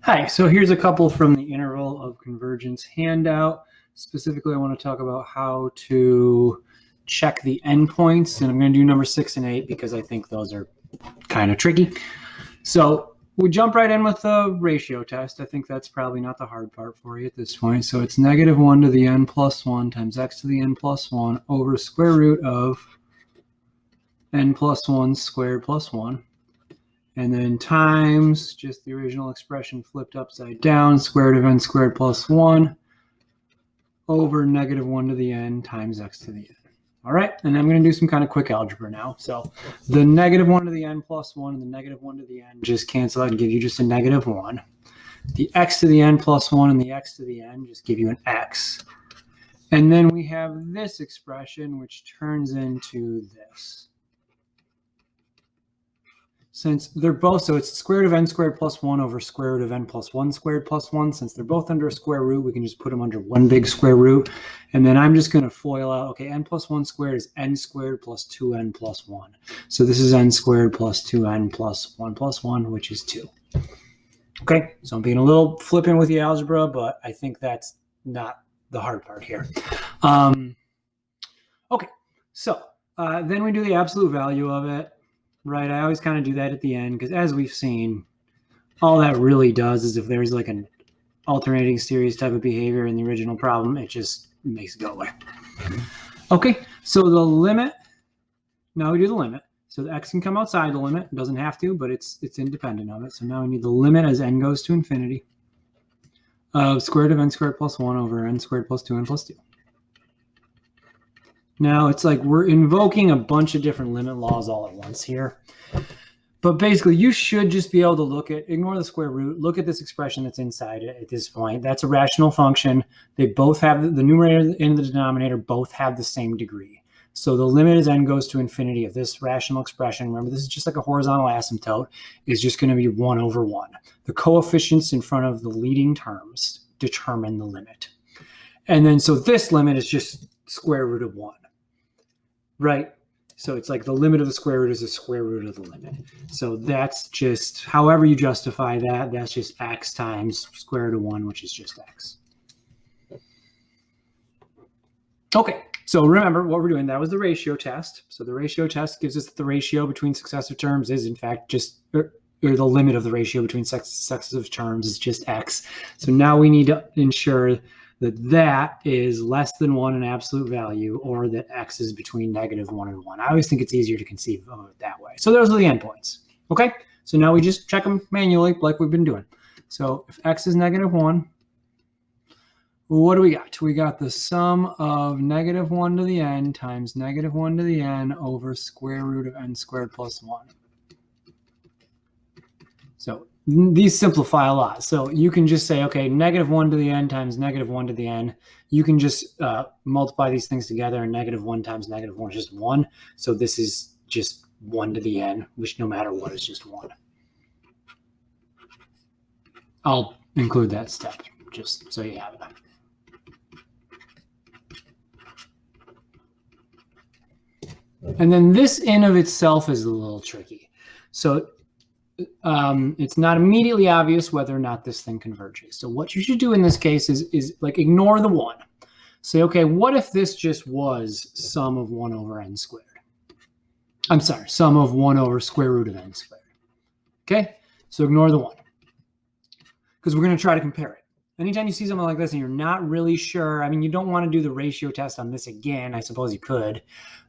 Hi, so here's a couple from the interval of convergence handout. Specifically, I want to talk about how to check the endpoints, and I'm going to do number 6 and 8 because I think those are kind of tricky. So we jump right in with the ratio test. I think that's probably not the hard part for you at this point. So it's negative 1 to the n plus 1 times x to the n plus 1 over square root of n plus 1 squared plus 1. And then times just the original expression flipped upside down, square root of n squared plus 1 over negative 1 to the n times x to the n. All right, and I'm going to do some kind of quick algebra now. So the negative 1 to the n plus 1 and the negative 1 to the n just cancel out and give you just a negative 1. The x to the n plus 1 and the x to the n just give you an x. And then we have this expression, which turns into this. Since they're both, so it's square root of n squared plus 1 over square root of n plus 1 squared plus 1. Since they're both under a square root, we can just put them under one big square root. And then I'm just going to FOIL out, okay, n plus 1 squared is n squared plus 2n plus 1. So this is n squared plus 2n plus 1, which is 2. Okay, so I'm being a little flippant with the algebra, but I think that's not the hard part here. Okay, so then we do the absolute value of it. Right, I always kind of do that at the end because as we've seen, all that really does is if there's like an alternating series type of behavior in the original problem, it just makes it go away. Okay, so the limit, now we do the limit. So the x can come outside the limit. It doesn't have to, but it's independent of it. So now we need the limit as n goes to infinity of square root of n squared plus 1 over n squared plus 2n plus 2. Now, it's like we're invoking a bunch of different limit laws all at once here. But basically, you should just be able to look at, ignore the square root, look at this expression that's inside it at this point. That's a rational function. They both have, the numerator and the denominator both have the same degree. So the limit as n goes to infinity of this rational expression, remember this is just like a horizontal asymptote, is just going to be 1 over 1. The coefficients in front of the leading terms determine the limit. And then, so this limit is just square root of 1. Right? So it's like the limit of the square root is the square root of the limit. So that's just, however you justify that, that's just x times square root of 1, which is just x. Okay, so remember what we're doing. That was the ratio test. So the ratio test gives us the ratio between successive terms is in fact just, or the limit of the ratio between successive terms is just x. So now we need to ensure that that is less than 1 in absolute value, or that x is between negative 1 and 1. I always think it's easier to conceive of it that way. So those are the endpoints. Okay, so now we just check them manually like we've been doing. So if x is negative 1, what do we got? We got the sum of negative 1 to the n times negative 1 to the n over square root of n squared plus 1. So these simplify a lot. So you can just say, okay, negative 1 to the n times negative 1 to the n. You can just multiply these things together, and negative 1 times negative 1 is just 1. So this is just 1 to the n, which no matter what is just 1. I'll include that step just so you have it. And then this in of itself is a little tricky. So it's not immediately obvious whether or not this thing converges. So what you should do in this case is like ignore the 1. Say, okay, what if this just was sum of 1 over n squared? I'm sorry, sum of 1 over square root of n squared. Okay, so ignore the 1 because we're going to try to compare it. Anytime you see something like this and you're not really sure, I mean, you don't want to do the ratio test on this again. I suppose you could.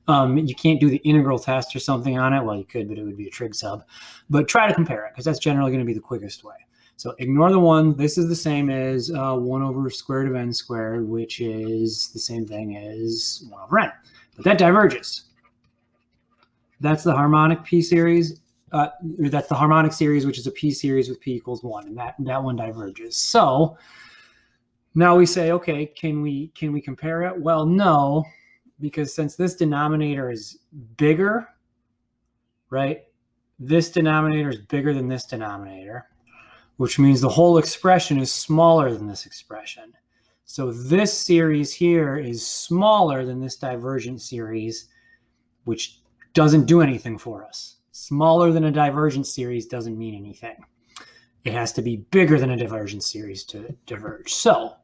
You can't do the integral test or something on it. Well, you could, but it would be a trig sub. But try to compare it because that's generally going to be the quickest way. So ignore the 1. This is the same as 1 over square root of n squared, which is the same thing as 1 over n. But that diverges. That's the harmonic p series. That's the harmonic series, which is a p series with p equals 1, and that one diverges. So now we say, okay, can we compare it? Well, no, because since this denominator is bigger, right? This denominator is bigger than this denominator, which means the whole expression is smaller than this expression. So this series here is smaller than this divergent series, which doesn't do anything for us. Smaller than a divergent series doesn't mean anything. it has to be bigger than a divergence series to diverge. So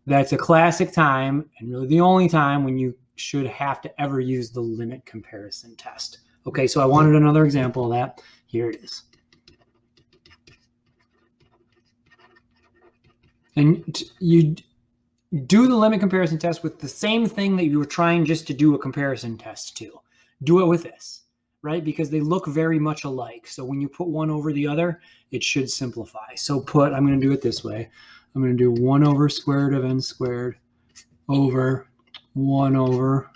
that's a classic time, and really the only time when you should have to ever use the limit comparison test. Okay, so I wanted another example of that. Here it is. And you do the limit comparison test with the same thing that you were trying just to do a comparison test to. Do it with this, right? Because they look very much alike. So when you put one over the other, it should simplify. So I'm going to do it this way. I'm going to do 1 over square root of n squared over 1 over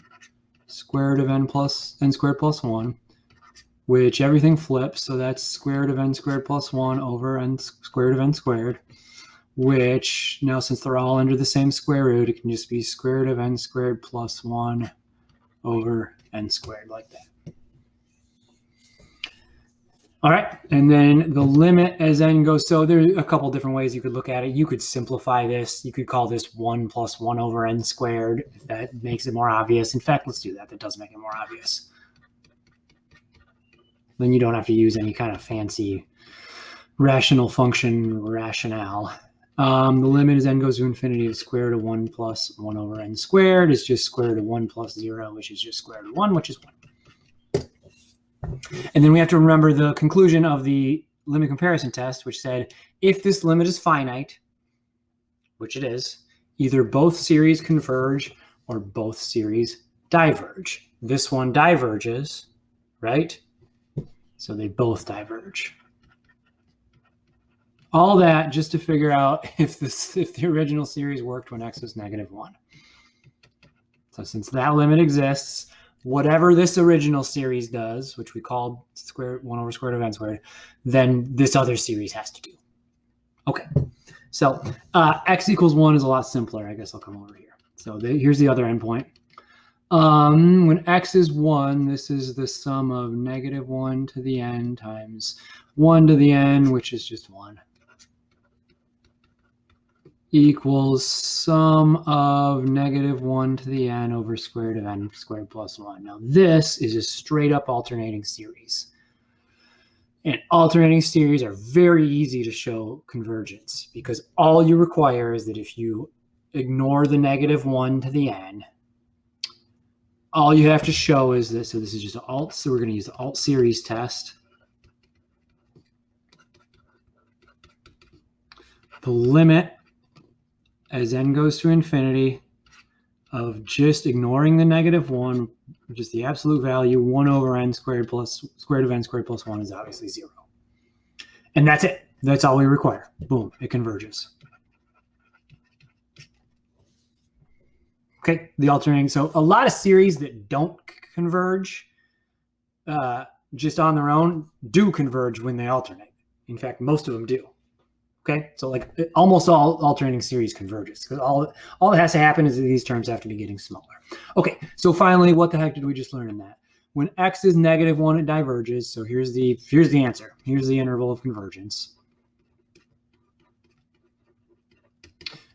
square root of n squared plus 1, which everything flips. So that's square root of n squared plus 1 over n square root of n squared, which now since they're all under the same square root, it can just be square root of n squared plus 1 over n squared like that. All right, and then the limit as n goes, so there's a couple different ways you could look at it. You could simplify this. You could call this 1 plus 1 over n squared, if that makes it more obvious. In fact, let's do that. That does make it more obvious. Then you don't have to use any kind of fancy rational function rationale. The limit as n goes to infinity of square root of 1 plus 1 over n squared is just square root of 1 plus 0, which is just square root of 1, which is 1. And then we have to remember the conclusion of the limit comparison test, which said if this limit is finite, which it is, either both series converge or both series diverge. This one diverges, right? So they both diverge. All that just to figure out if the original series worked when x was -1. So since that limit exists, whatever this original series does, which we called 1 over square root of n squared, then this other series has to do. Okay, so x equals 1 is a lot simpler. I guess I'll come over here. So here's the other endpoint. When x is 1, this is the sum of -1 to the n times 1 to the n, which is just 1, equals sum of -1 to the n over square root of n squared plus 1. Now this is a straight up alternating series. And alternating series are very easy to show convergence because all you require is that if you ignore the -1 to the n, all you have to show is this. So this is just alt. So we're going to use the alt series test. The limit as n goes to infinity of just ignoring the -1, just the absolute value, 1 over n squared plus square root of n squared plus 1 is obviously 0. And that's it. That's all we require. Boom, it converges. Okay, the alternating. So a lot of series that don't converge just on their own do converge when they alternate. In fact, most of them do. Okay, so like almost all alternating series converges because all that has to happen is that these terms have to be getting smaller. Okay, so finally, what the heck did we just learn in that? When x is -1, it diverges. So here's the answer. Here's the interval of convergence.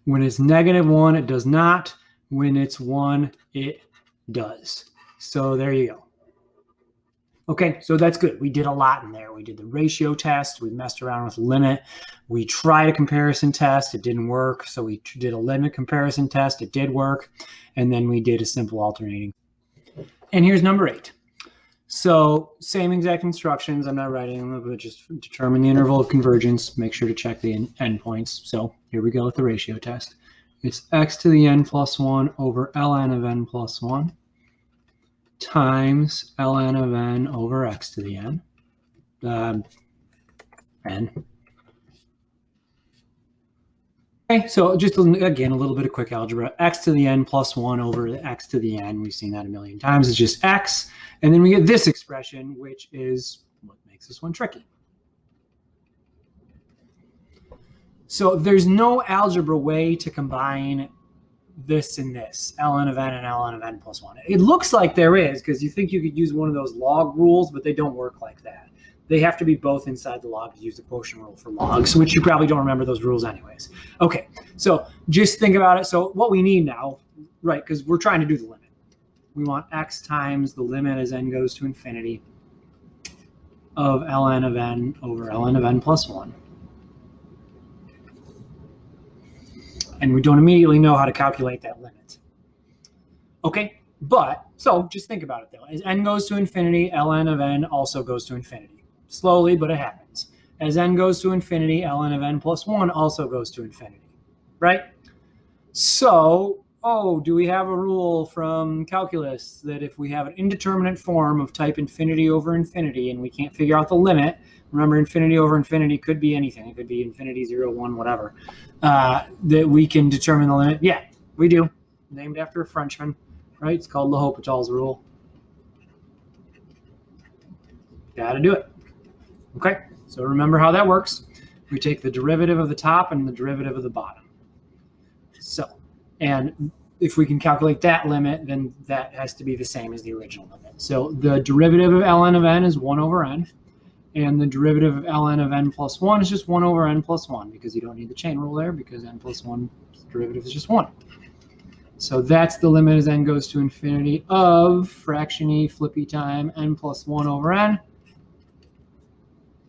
When it's -1, it does not. When it's 1, it does. So there you go. Okay, so that's good. We did a lot in there. We did the ratio test. We messed around with limit. We tried a comparison test. It didn't work. So we did a limit comparison test. It did work. And then we did a simple alternating. And here's number 8. So same exact instructions. I'm not writing them, but just determine the interval of convergence. Make sure to check the endpoints. So here we go with the ratio test. It's x to the n plus 1 over ln of n plus 1 times ln of n over x to the n. N. Okay, so just again, a little bit of quick algebra. X to the n plus 1 over x to the n. We've seen that a million times. It's just x. And then we get this expression, which is what makes this one tricky. So there's no algebra way to combine this and this, ln of n and ln of n plus 1. It looks like there is because you think you could use one of those log rules, but they don't work like that. They have to be both inside the log to use the quotient rule for logs, which you probably don't remember those rules anyways. Okay, so just think about it. So what we need now, right, because we're trying to do the limit. We want x times the limit as n goes to infinity of ln of n over ln of n plus 1 And we don't immediately know how to calculate that limit. Okay, but, so just think about it though. As n goes to infinity, ln of n also goes to infinity. Slowly, but it happens. As n goes to infinity, ln of n plus 1 also goes to infinity, right? So, do we have a rule from calculus that if we have an indeterminate form of type infinity over infinity and we can't figure out the limit, remember infinity over infinity could be anything. It could be infinity, 0, 1, whatever, that we can determine the limit? Yeah, we do. Named after a Frenchman, right? It's called L'Hopital's rule. Got to do it. Okay, so remember how that works. We take the derivative of the top and the derivative of the bottom. So, and if we can calculate that limit, then that has to be the same as the original limit. So the derivative of ln of n is 1 over n, and the derivative of ln of n plus 1 is just 1 over n plus 1, because you don't need the chain rule there, because n plus 1 derivative is just 1. So that's the limit as n goes to infinity of fraction-y flippy time n plus 1 over n.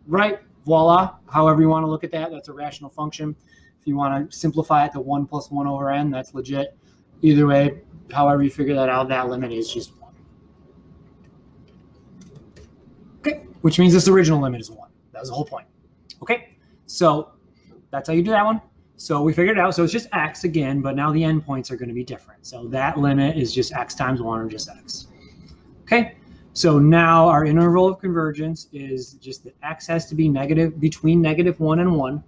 Right, voila, however you want to look at that, that's a rational function. If you want to simplify it to 1 plus 1 over n, that's legit. Either way, however you figure that out, that limit is just 1. Okay, which means this original limit is 1. That was the whole point. Okay, so that's how you do that one. So we figured it out. So it's just x again, but now the endpoints are going to be different. So that limit is just x times 1 or just x. Okay. So now our interval of convergence is just that x has to be negative between -1 and 1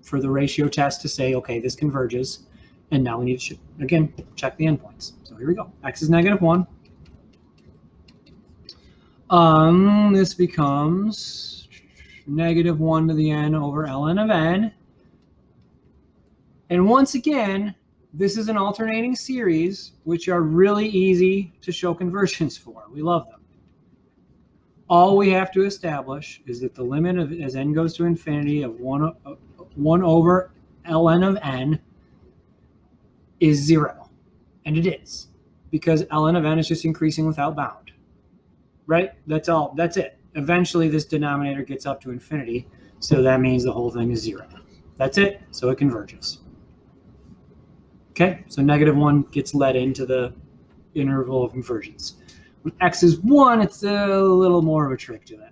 for the ratio test to say, okay, this converges. And now we need to, again, check the endpoints. So here we go. X is -1. This becomes -1 to the n over ln of n. And once again, this is an alternating series, which are really easy to show convergence for. We love them. All we have to establish is that the limit of as n goes to infinity of 1 over ln of n is 0. And it is, because ln of n is just increasing without bound. Right? That's all. That's it. Eventually, this denominator gets up to infinity, so that means the whole thing is 0. That's it. So it converges. Okay, so -1 gets let into the interval of convergence. When x is 1, it's a little more of a trick to it.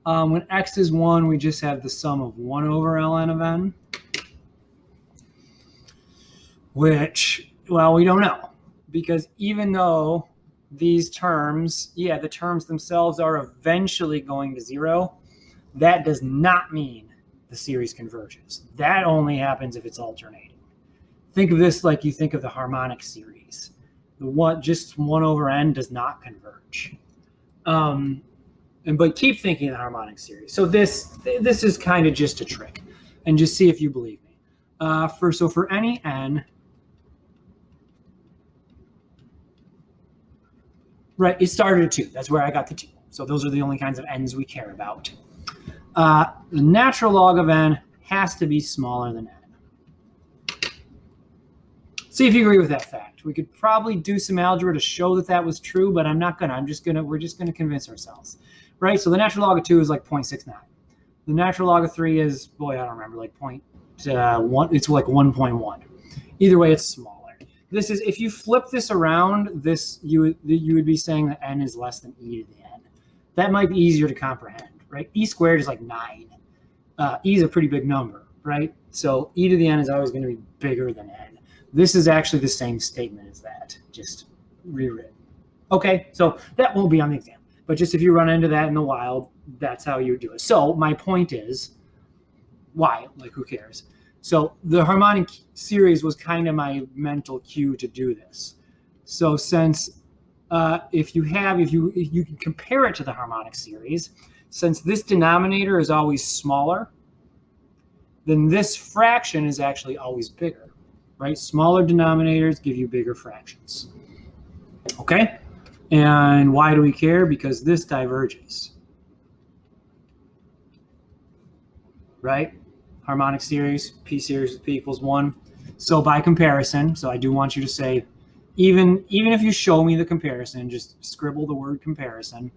When x is 1, we just have the sum of 1 over ln of n, which, well, we don't know. Because even though these terms, yeah, the terms themselves are eventually going to 0, that does not mean the series converges. That only happens if it's alternating. Think of this like you think of the harmonic series. Just 1 over n does not converge. But keep thinking of the harmonic series. So this is kind of just a trick, and just see if you believe me. For any n, right, it started at 2. That's where I got the 2. So those are the only kinds of n's we care about. The natural log of n has to be smaller than n. See if you agree with that fact. We could probably do some algebra to show that that was true, but I'm not gonna. We're just gonna convince ourselves, right? So the natural log of 2 is like 0.69. The natural log of 3 is, boy, I don't remember, like 0.1. It's like 1.1. Either way, it's smaller. This is, if you flip this around, you would be saying that n is less than e to the n. That might be easier to comprehend, right? E squared is like 9. E is a pretty big number, right? So e to the n is always going to be bigger than n. This is actually the same statement as that, just rewritten. Okay, so that won't be on the exam. But just if you run into that in the wild, that's how you do it. So my point is, why? Like, who cares? So the harmonic series was kind of my mental cue to do this. So since if you can compare it to the harmonic series, since this denominator is always smaller, then this fraction is actually always bigger. Right? Smaller denominators give you bigger fractions. Okay? And why do we care? Because this diverges. Right? Harmonic series, p series with p equals 1. So by comparison, so I do want you to say, even if you show me the comparison, just scribble the word comparison,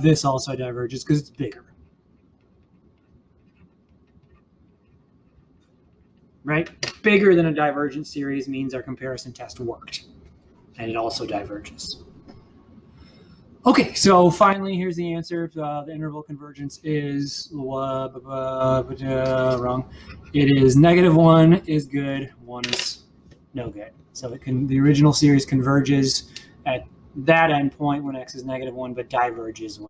this also diverges because it's bigger. right? Bigger than a divergent series means our comparison test worked, and it also diverges. Okay, so finally, here's the answer. The interval convergence is wrong. It is -1 is good, 1 is no good. So the original series converges at that endpoint when x is -1, but diverges when